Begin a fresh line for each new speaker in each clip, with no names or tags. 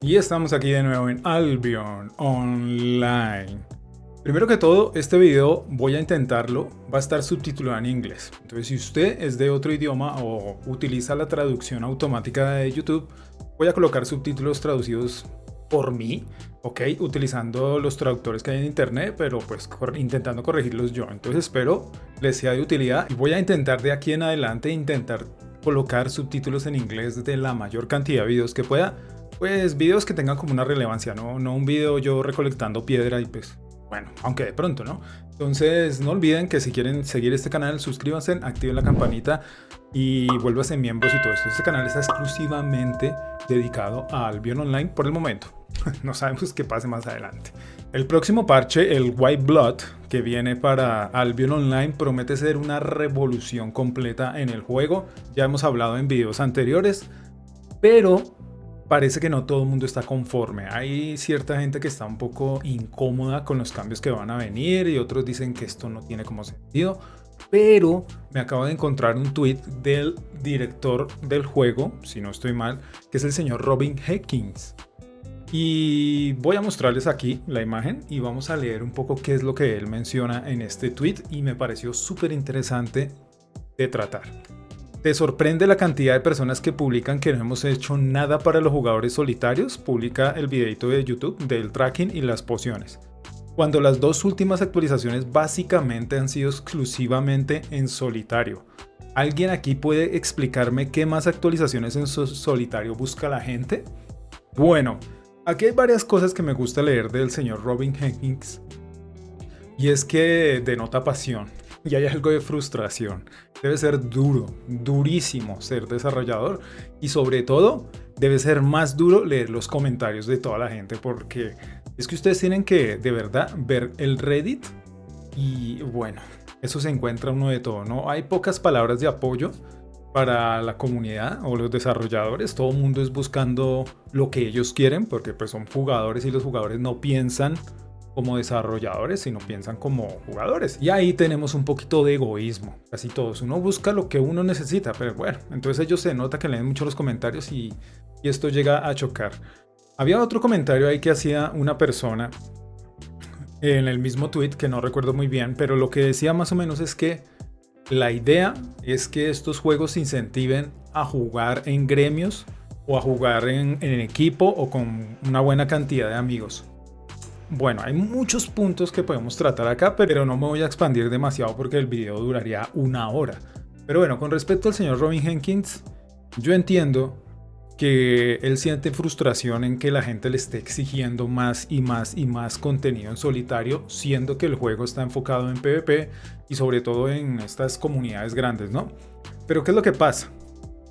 Y estamos aquí de nuevo en Albion Online. Primero que todo, este video voy a intentarlo, va a estar subtitulado en inglés. Entonces, si usted es de otro idioma o utiliza la traducción automática de YouTube, voy a colocar subtítulos traducidos por mí, ok, utilizando los traductores que hay en internet, pero pues intentando corregirlos yo. Entonces espero les sea de utilidad y voy a intentar de aquí en adelante intentar colocar subtítulos en inglés de la mayor cantidad de videos que pueda. Pues videos que tengan como una relevancia, no un video yo recolectando piedra y pues bueno, aunque de pronto, ¿no? Entonces no olviden que si quieren seguir este canal, suscríbanse, activen la campanita y vuélvanse miembros y todo esto. Este canal está exclusivamente dedicado a Albion Online por el momento. No sabemos qué pase más adelante. El próximo parche, el White Blood, que viene para Albion Online, promete ser una revolución completa en el juego. Ya hemos hablado en videos anteriores, pero parece que no todo el mundo está conforme. Hay cierta gente que está un poco incómoda con los cambios que van a venir y otros dicen que esto no tiene como sentido. Pero me acabo de encontrar un tweet del director del juego, si no estoy mal, que es el señor Robin Hawkins. Y voy a mostrarles aquí la imagen y vamos a leer un poco qué es lo que él menciona en este tweet y me pareció súper interesante de tratar. ¿Te sorprende la cantidad de personas que publican que no hemos hecho nada para los jugadores solitarios? Publica el videito de YouTube del tracking y las pociones. Cuando las dos últimas actualizaciones básicamente han sido exclusivamente en solitario. ¿Alguien aquí puede explicarme qué más actualizaciones en solitario busca la gente? Bueno, aquí hay varias cosas que me gusta leer del señor Robin Hawkins. Y es que denota pasión. Y hay algo de frustración. Debe ser duro, durísimo ser desarrollador. Y sobre todo, debe ser más duro leer los comentarios de toda la gente. Porque es que ustedes tienen que, de verdad, ver el Reddit. Y bueno, eso se encuentra uno de todo, ¿no? Hay pocas palabras de apoyo para la comunidad o los desarrolladores. Todo el mundo es buscando lo que ellos quieren. Porque pues son jugadores y los jugadores no piensan como desarrolladores, sino piensan como jugadores. Y ahí tenemos un poquito de egoísmo, casi todos. Uno busca lo que uno necesita, pero bueno, entonces ellos se nota que leen mucho los comentarios y esto llega a chocar. Había otro comentario ahí que hacía una persona en el mismo tweet, que no recuerdo muy bien, pero lo que decía más o menos es que la idea es que estos juegos incentiven a jugar en gremios o a jugar en equipo o con una buena cantidad de amigos. Bueno, hay muchos puntos que podemos tratar acá, pero no me voy a expandir demasiado porque el video duraría una hora. Pero bueno, con respecto al señor Robin Hawkins, yo entiendo que él siente frustración en que la gente le esté exigiendo más y más y más contenido en solitario, siendo que el juego está enfocado en PvP y sobre todo en estas comunidades grandes, ¿no? Pero ¿qué es lo que pasa?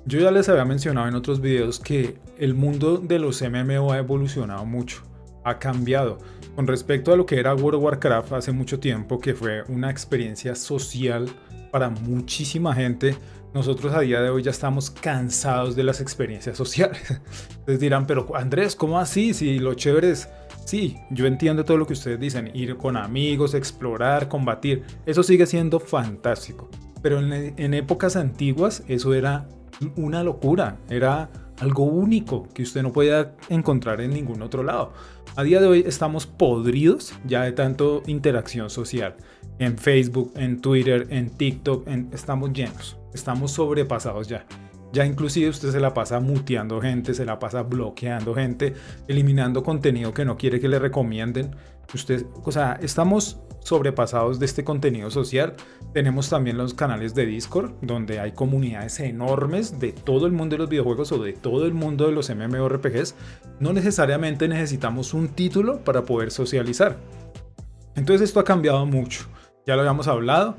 Yo ya les había mencionado en otros videos que el mundo de los MMO ha evolucionado mucho, ha cambiado. Con respecto a lo que era World of Warcraft hace mucho tiempo, que fue una experiencia social para muchísima gente, nosotros a día de hoy ya estamos cansados de las experiencias sociales. Ustedes dirán, pero Andrés, ¿cómo así? Si lo chévere es... Sí, yo entiendo todo lo que ustedes dicen, ir con amigos, explorar, combatir, eso sigue siendo fantástico. Pero en épocas antiguas eso era una locura, era algo único que usted no podía encontrar en ningún otro lado. A día de hoy estamos podridos ya de tanto interacción social. En Facebook, en Twitter, en TikTok, estamos llenos. Estamos sobrepasados ya. Ya inclusive usted se la pasa muteando gente, se la pasa bloqueando gente, eliminando contenido que no quiere que le recomienden. Usted, o sea, estamos sobrepasados de este contenido social. Tenemos también los canales de Discord, donde hay comunidades enormes de todo el mundo de los videojuegos o de todo el mundo de los MMORPGs. No necesariamente necesitamos un título para poder socializar. Entonces esto ha cambiado mucho. Ya lo habíamos hablado.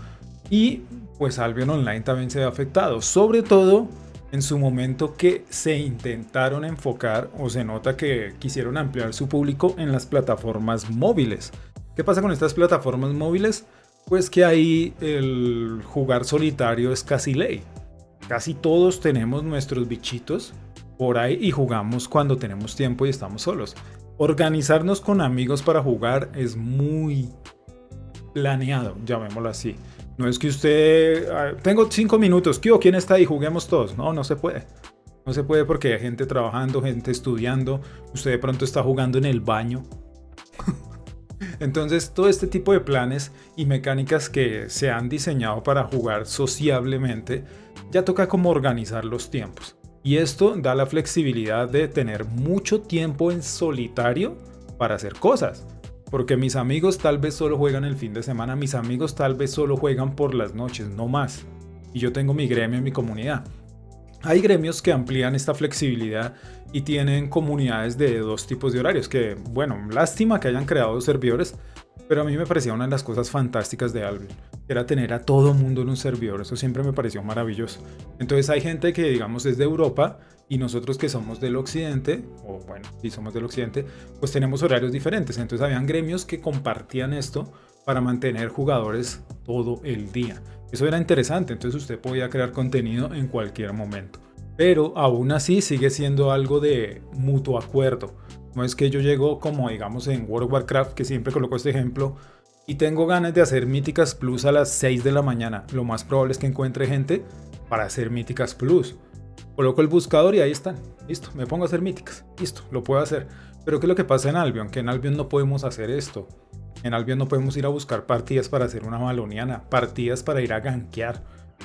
Y pues Albion Online también se ve afectado. Sobre todo en su momento que se intentaron enfocar o se nota que quisieron ampliar su público en las plataformas móviles. ¿Qué pasa con estas plataformas móviles? Pues que ahí el jugar solitario es casi ley. Casi todos tenemos nuestros bichitos por ahí y jugamos cuando tenemos tiempo y estamos solos. Organizarnos con amigos para jugar es muy planeado, llamémoslo así. No es que usted, tengo 5 minutos, ¿quién está ahí? Juguemos todos. No, no se puede. No se puede porque hay gente trabajando, gente estudiando, usted de pronto está jugando en el baño. Entonces, todo este tipo de planes y mecánicas que se han diseñado para jugar sociablemente, ya toca como organizar los tiempos. Y esto da la flexibilidad de tener mucho tiempo en solitario para hacer cosas. Porque mis amigos tal vez solo juegan el fin de semana, mis amigos tal vez solo juegan por las noches, no más. Y yo tengo mi gremio en mi comunidad. Hay gremios que amplían esta flexibilidad y tienen comunidades de dos tipos de horarios, que bueno, lástima que hayan creado servidores, pero a mí me parecía una de las cosas fantásticas de Albion, era tener a todo mundo en un servidor, eso siempre me pareció maravilloso. Entonces hay gente que digamos es de Europa y nosotros que somos del occidente, o bueno, si somos del occidente, pues tenemos horarios diferentes, entonces habían gremios que compartían esto para mantener jugadores todo el día. Eso era interesante, entonces usted podía crear contenido en cualquier momento. Pero aún así sigue siendo algo de mutuo acuerdo. No es que yo llego como digamos en World of Warcraft, que siempre coloco este ejemplo, y tengo ganas de hacer Míticas Plus a las 6 de la mañana. Lo más probable es que encuentre gente para hacer Míticas Plus. Coloco el buscador y ahí están. Listo, me pongo a hacer Míticas. Listo, lo puedo hacer. Pero ¿qué es lo que pasa en Albion? Que en Albion no podemos hacer esto. En Albion no podemos ir a buscar partidas para hacer una maloniana, partidas para ir a gankear.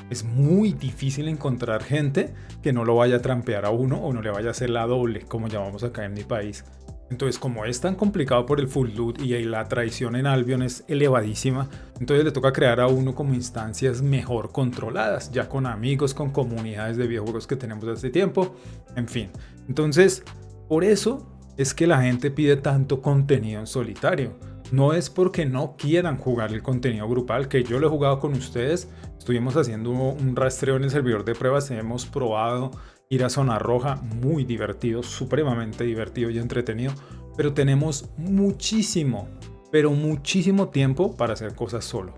Es muy difícil encontrar gente que no lo vaya a trampear a uno o no le vaya a hacer la doble, como llamamos acá en mi país. Entonces, como es tan complicado por el full loot y la traición en Albion es elevadísima, entonces le toca crear a uno como instancias mejor controladas, ya con amigos, con comunidades de videojuegos que tenemos desde hace tiempo, en fin. Entonces, por eso es que la gente pide tanto contenido en solitario. No es porque no quieran jugar el contenido grupal, que yo lo he jugado con ustedes. Estuvimos haciendo un rastreo en el servidor de pruebas, hemos probado ir a Zona Roja, muy divertido, supremamente divertido y entretenido, pero tenemos muchísimo, pero muchísimo tiempo para hacer cosas solo,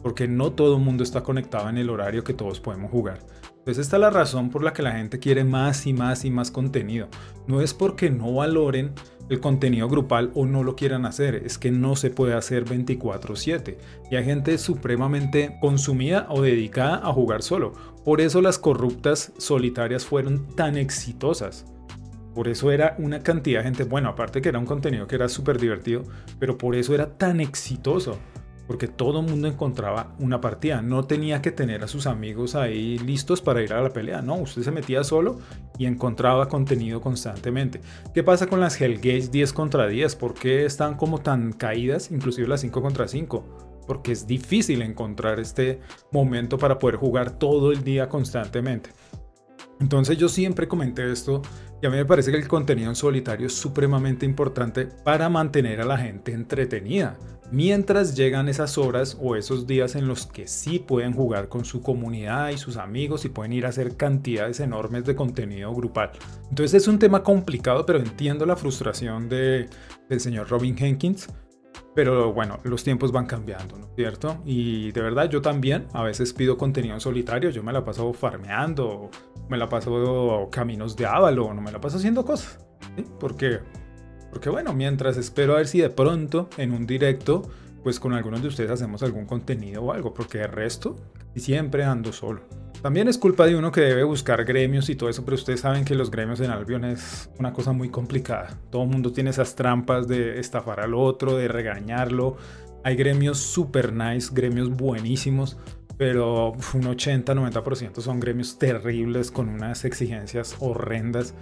porque no todo el mundo está conectado en el horario que todos podemos jugar. Entonces esta es la razón por la que la gente quiere más y más y más contenido. No es porque no valoren el contenido grupal o no lo quieran hacer, es que no se puede hacer 24/7 y hay gente supremamente consumida o dedicada a jugar solo. Por eso las corruptas solitarias fueron tan exitosas. Por eso era una cantidad de gente, bueno, aparte que era un contenido que era súper divertido, pero por eso era tan exitoso. Porque todo el mundo encontraba una partida, no tenía que tener a sus amigos ahí listos para ir a la pelea, no, usted se metía solo y encontraba contenido constantemente. ¿Qué pasa con las Hellgate 10 contra 10? ¿Por qué están como tan caídas, inclusive las 5 contra 5? Porque es difícil encontrar este momento para poder jugar todo el día constantemente. Entonces yo siempre comenté esto y a mí me parece que el contenido en solitario es supremamente importante para mantener a la gente entretenida, mientras llegan esas horas o esos días en los que sí pueden jugar con su comunidad y sus amigos y pueden ir a hacer cantidades enormes de contenido grupal. Entonces es un tema complicado, pero entiendo la frustración del señor Robin Jenkins. Pero bueno, los tiempos van cambiando, ¿no es cierto? Y de verdad yo también a veces pido contenido en solitario, yo me la paso farmeando, me la paso caminos de Avalon, me la paso haciendo cosas, ¿sí? Porque bueno, mientras espero a ver si de pronto en un directo, pues con algunos de ustedes hacemos algún contenido o algo, porque de resto siempre ando solo. También es culpa de uno que debe buscar gremios y todo eso, pero ustedes saben que los gremios en Albion es una cosa muy complicada. Todo el mundo tiene esas trampas de estafar al otro, de regañarlo. Hay gremios super nice, gremios buenísimos, pero un 80-90% son gremios terribles con unas exigencias horrendas.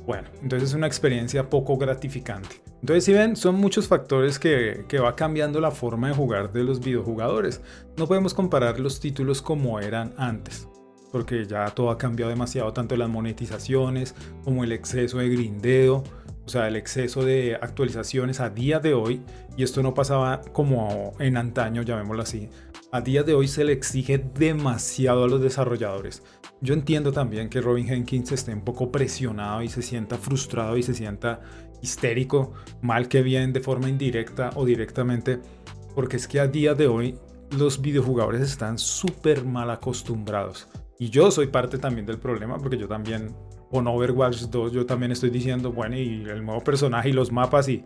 Bueno, entonces es una experiencia poco gratificante. Entonces si ven, son muchos factores que va cambiando la forma de jugar de los videojugadores. No podemos comparar los títulos como eran antes, porque ya todo ha cambiado demasiado, tanto las monetizaciones como el exceso de grindeo, o sea, el exceso de actualizaciones a día de hoy, y esto no pasaba como en antaño, llamémoslo así. A día de hoy se le exige demasiado a los desarrolladores. Yo entiendo también que Robin Jenkins esté un poco presionado y se sienta frustrado y se sienta histérico, mal que bien, de forma indirecta o directamente, porque es que a día de hoy los videojugadores están súper mal acostumbrados. Y yo soy parte también del problema, porque yo también, con Overwatch 2, yo también estoy diciendo, bueno, y el nuevo personaje y los mapas, y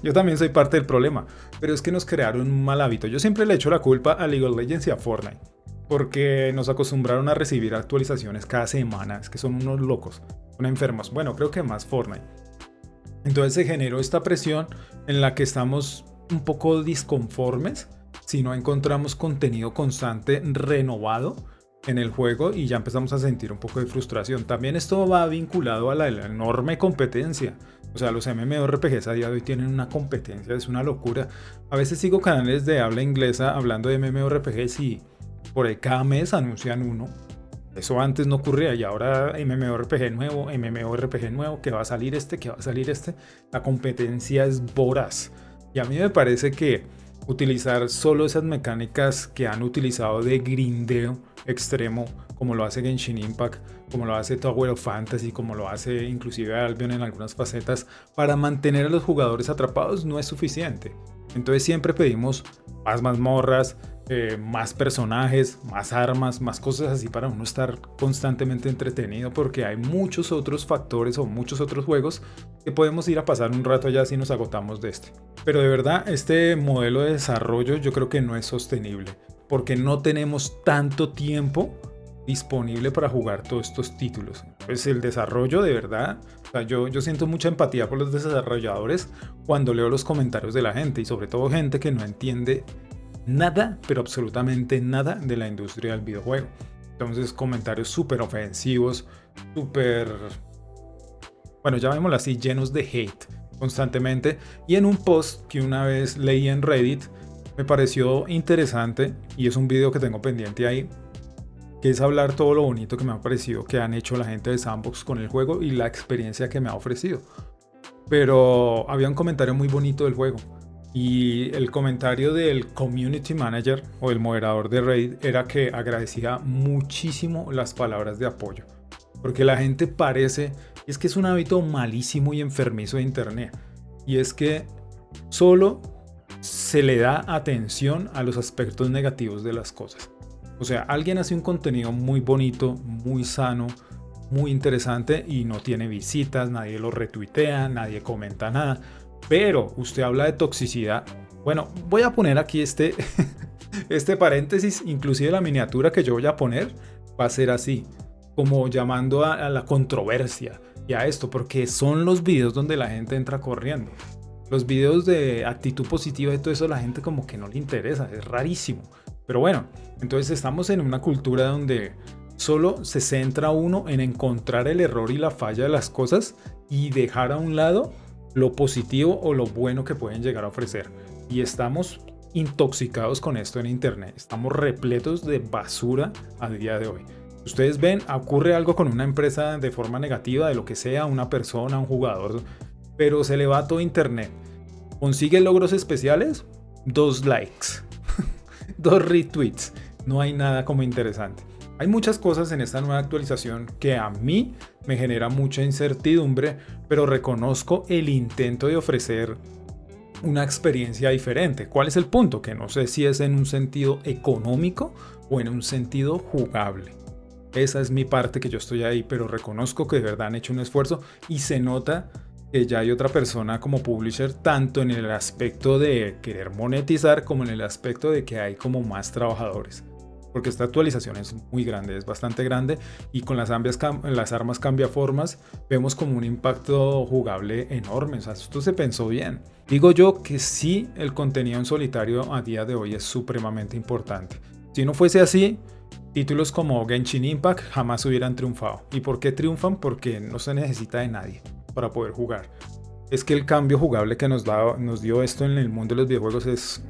yo también soy parte del problema. Pero es que nos crearon un mal hábito. Yo siempre le echo la culpa a League of Legends y a Fortnite. porque nos acostumbraron a recibir actualizaciones cada semana. Es que son unos locos, son enfermos. Bueno, creo que más Fortnite. Entonces se generó esta presión en la que estamos un poco disconformes si no encontramos contenido constante renovado en el juego, y ya empezamos a sentir un poco de frustración. También esto va vinculado a la enorme competencia. O sea, los MMORPGs a día de hoy tienen una competencia, es una locura. A veces sigo canales de habla inglesa hablando de MMORPGs y por ahí cada mes anuncian uno. Eso antes no ocurría, y ahora MMORPG nuevo, que va a salir que va a salir este. La competencia es voraz. Y a mí me parece que utilizar solo esas mecánicas que han utilizado de grindeo extremo, como lo hace Genshin Impact, como lo hace Tower of Fantasy, como lo hace inclusive Albion en algunas facetas, para mantener a los jugadores atrapados no es suficiente. Entonces siempre pedimos más mazmorras, más personajes, más armas, más cosas así para uno estar constantemente entretenido, porque hay muchos otros factores o muchos otros juegos que podemos ir a pasar un rato allá si nos agotamos de este. Pero de verdad, este modelo de desarrollo yo creo que no es sostenible, porque no tenemos tanto tiempo disponible para jugar todos estos títulos. Pues el desarrollo de verdad, o sea, yo siento mucha empatía por los desarrolladores cuando leo los comentarios de la gente, y sobre todo gente que no entiende nada, pero absolutamente nada de la industria del videojuego. Entonces comentarios súper ofensivos, súper, bueno, llamémoslo así, llenos de hate constantemente. Y en un post que una vez leí en Reddit me pareció interesante, y es un video que tengo pendiente ahí, que es hablar todo lo bonito que me ha parecido que han hecho la gente de Sandbox con el juego y la experiencia que me ha ofrecido. Pero había un comentario muy bonito del juego, y el comentario del community manager o el moderador de Reddit era que agradecía muchísimo las palabras de apoyo, porque la gente parece, y es que es un hábito malísimo y enfermizo de internet, y es que solo se le da atención a los aspectos negativos de las cosas. O sea, alguien hace un contenido muy bonito, muy sano, muy interesante, y no tiene visitas, nadie lo retuitea, nadie comenta nada. Pero usted habla de toxicidad. Bueno, voy a poner aquí este paréntesis, inclusive la miniatura que yo voy a poner va a ser así, como llamando a la controversia y a esto, porque son los videos donde la gente entra corriendo. Los videos de actitud positiva y todo eso, la gente como que no le interesa, es rarísimo. Pero bueno, entonces estamos en una cultura donde solo se centra uno en encontrar el error y la falla de las cosas y dejar a un lado lo positivo o lo bueno que pueden llegar a ofrecer. Y estamos intoxicados con esto en internet. Estamos repletos de basura a día de hoy. Ustedes ven, ocurre algo con una empresa de forma negativa, de lo que sea, una persona, un jugador, pero se le va a todo internet. Consigue logros especiales, 2 likes, 2 retweets. No hay nada como interesante. Hay muchas cosas en esta nueva actualización que a mí me genera mucha incertidumbre, pero reconozco el intento de ofrecer una experiencia diferente. ¿Cuál es el punto? Que no sé si es en un sentido económico o en un sentido jugable. Esa es mi parte, que yo estoy ahí, pero reconozco que de verdad han hecho un esfuerzo, y se nota que ya hay otra persona como publisher, tanto en el aspecto de querer monetizar como en el aspecto de que hay como más trabajadores. Porque esta actualización es muy grande, es bastante grande, y con las armas cambiaformas vemos como un impacto jugable enorme. O sea, esto se pensó bien. Digo yo que sí, el contenido en solitario a día de hoy es supremamente importante. Si no fuese así, títulos como Genshin Impact jamás hubieran triunfado. ¿Y por qué triunfan? Porque no se necesita de nadie para poder jugar. Es que el cambio jugable que nos dio esto en el mundo de los videojuegos es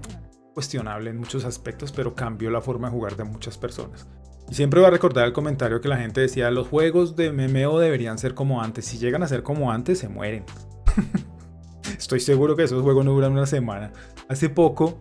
cuestionable en muchos aspectos, pero cambió la forma de jugar de muchas personas. Y siempre voy a recordar el comentario que la gente decía: los juegos de MMO deberían ser como antes. Si llegan a ser como antes, se mueren. Estoy seguro que esos juegos no duran una semana. Hace poco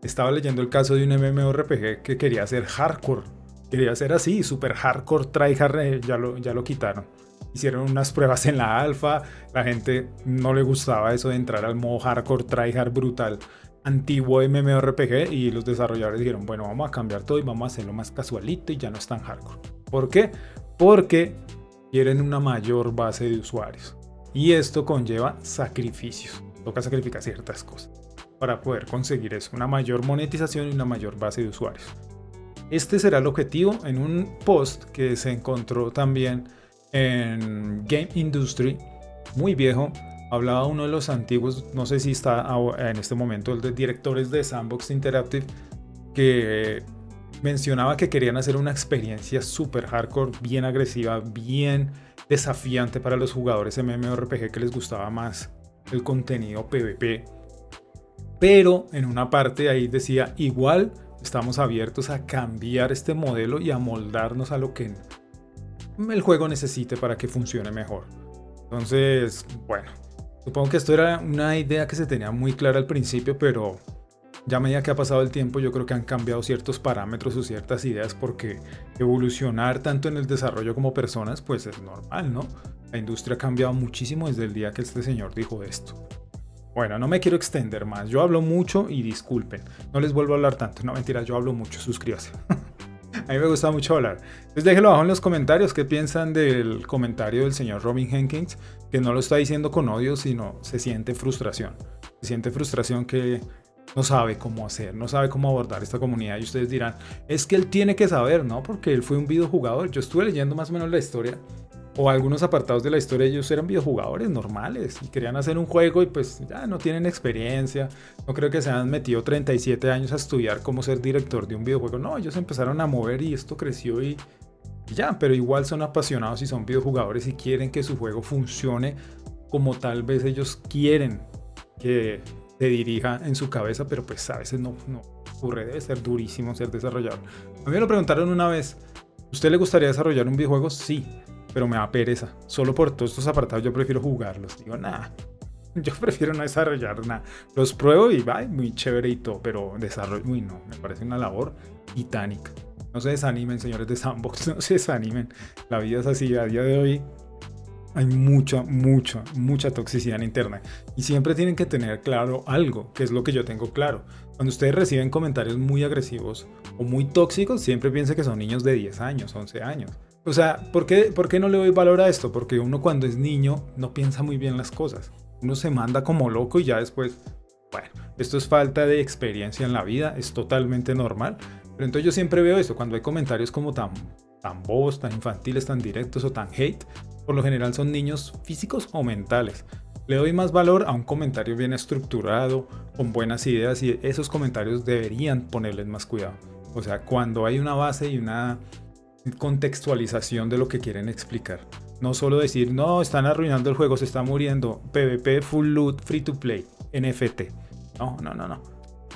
estaba leyendo el caso de un MMORPG que quería ser hardcore. Quería ser así, super hardcore, tryhard, ya lo quitaron. Hicieron unas pruebas en la alfa, la gente no le gustaba eso de entrar al modo hardcore, tryhard brutal, antiguo MMORPG, y los desarrolladores dijeron: bueno, vamos a cambiar todo y vamos a hacerlo más casualito y ya no es tan hardcore. ¿Por qué? Porque quieren una mayor base de usuarios, y esto conlleva sacrificios. Toca sacrificar ciertas cosas para poder conseguir eso, una mayor monetización y una mayor base de usuarios. Este será el objetivo. En un post que se encontró también en Game Industry, muy viejo, hablaba uno de los antiguos, no sé si está en este momento, el de directores de Sandbox Interactive, que mencionaba que querían hacer una experiencia super hardcore, bien agresiva, bien desafiante para los jugadores MMORPG que les gustaba más el contenido PvP. Pero en una parte ahí decía, igual estamos abiertos a cambiar este modelo y a moldarnos a lo que el juego necesite para que funcione mejor. Entonces, bueno, supongo que esto era una idea que se tenía muy clara al principio, pero ya a medida que ha pasado el tiempo yo creo que han cambiado ciertos parámetros o ciertas ideas, porque evolucionar tanto en el desarrollo como personas pues es normal, ¿no? La industria ha cambiado muchísimo desde el día que este señor dijo esto. Bueno, no me quiero extender más, yo hablo mucho y disculpen, no les vuelvo a hablar tanto, no mentira, yo hablo mucho, suscríbase. A mí me gusta mucho hablar. Entonces déjenlo abajo en los comentarios qué piensan del comentario del señor Robin Jenkins, que no lo está diciendo con odio, sino se siente frustración. Se siente frustración que no sabe cómo hacer, no sabe cómo abordar esta comunidad. Y ustedes dirán, es que él tiene que saber, ¿no? Porque él fue un videojugador. Yo estuve leyendo más o menos la historia, o algunos apartados de la historia. Ellos eran videojugadores normales y querían hacer un juego y pues ya no tienen experiencia. No creo que se han metido 37 años a estudiar cómo ser director de un videojuego. No, ellos empezaron a mover y esto creció y ya, pero igual son apasionados y son videojugadores y quieren que su juego funcione como tal vez ellos quieren que se dirija en su cabeza, pero pues a veces no ocurre. Debe ser durísimo ser desarrollador. A mí me lo preguntaron una vez, ¿usted le gustaría desarrollar un videojuego? Sí, pero me da pereza. Solo por todos estos apartados yo prefiero jugarlos. Digo, nada, yo prefiero no desarrollar nada. Los pruebo y va, muy chévere y todo, pero desarrollo, uy no, me parece una labor titánica. No se desanimen, señores de Sandbox, no se desanimen. La vida es así, a día de hoy hay mucha toxicidad en internet. Y siempre tienen que tener claro algo, que es lo que yo tengo claro. Cuando ustedes reciben comentarios muy agresivos o muy tóxicos, siempre piensen que son niños de 10 años, 11 años. O sea, ¿por qué no le doy valor a esto? Porque uno cuando es niño no piensa muy bien las cosas. Uno se manda como loco y ya después, bueno, esto es falta de experiencia en la vida, es totalmente normal. Pero entonces yo siempre veo esto, cuando hay comentarios como tan bobos, tan infantiles, tan directos o tan hate, por lo general son niños físicos o mentales. Le doy más valor a un comentario bien estructurado, con buenas ideas, y esos comentarios deberían ponerles más cuidado. O sea, cuando hay una base y una contextualización de lo que quieren explicar. No solo decir, no, están arruinando el juego, se está muriendo, PvP, full loot, free to play, NFT. No.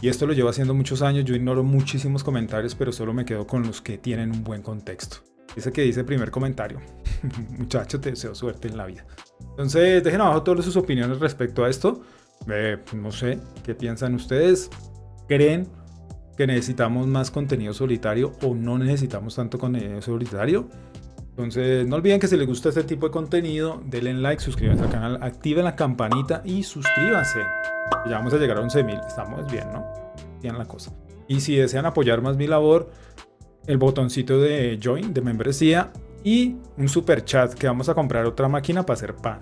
Y esto lo llevo haciendo muchos años, yo ignoro muchísimos comentarios, pero solo me quedo con los que tienen un buen contexto. Ese que dice primer comentario. Muchacho, te deseo suerte en la vida. Entonces, dejen abajo todas sus opiniones respecto a esto. No sé, ¿qué piensan ustedes? ¿Creen que necesitamos más contenido solitario o no necesitamos tanto contenido solitario? Entonces, no olviden que si les gusta este tipo de contenido, denle like, suscríbanse al canal, activen la campanita y suscríbanse. Ya vamos a llegar a 11.000, estamos bien, ¿no? Bien la cosa. Y si desean apoyar más mi labor, el botoncito de join, de membresía, y un super chat, que vamos a comprar otra máquina para hacer pan.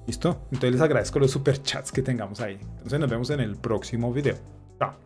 ¿Listo? Entonces les agradezco los super chats que tengamos ahí. Entonces nos vemos en el próximo video. Chao.